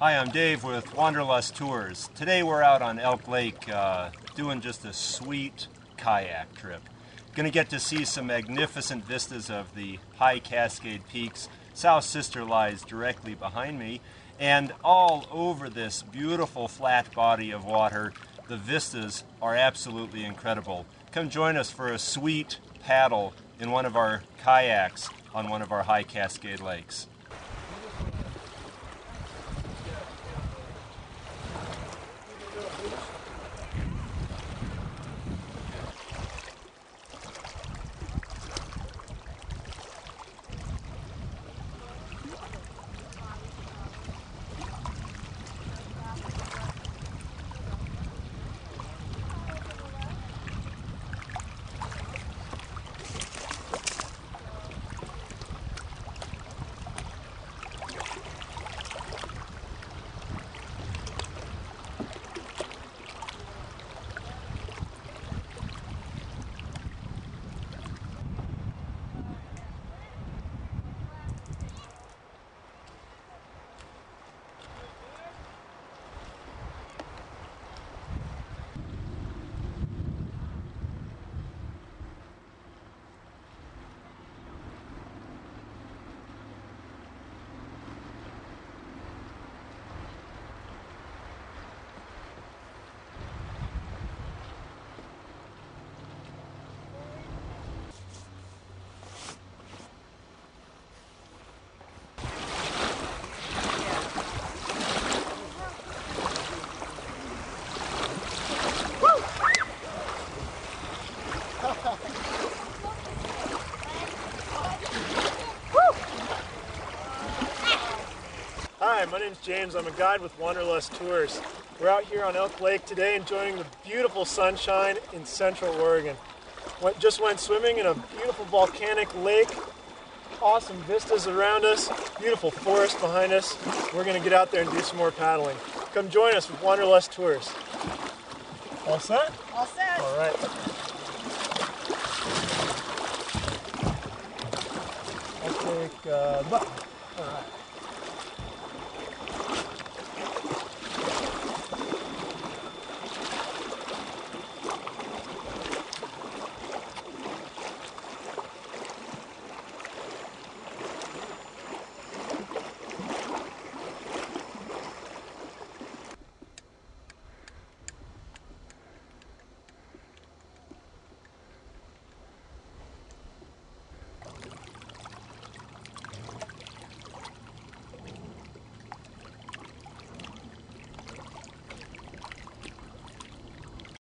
Hi, I'm Dave with Wanderlust Tours. Today we're out on Elk Lake doing just a sweet kayak trip. Gonna get to see some magnificent vistas of the high Cascade peaks. South Sister lies directly behind me, and all over this beautiful flat body of water, the vistas are absolutely incredible. Come join us for a sweet paddle in one of our kayaks on one of our high Cascade lakes. Hi, my name's James. I'm a guide with Wanderlust Tours. We're out here on Elk Lake today enjoying the beautiful sunshine in Central Oregon. Just went swimming in a beautiful volcanic lake. Awesome vistas around us, beautiful forest behind us. We're going to get out there and do some more paddling. Come join us with Wanderlust Tours. All set? All set. All right. I'll take the button. All right.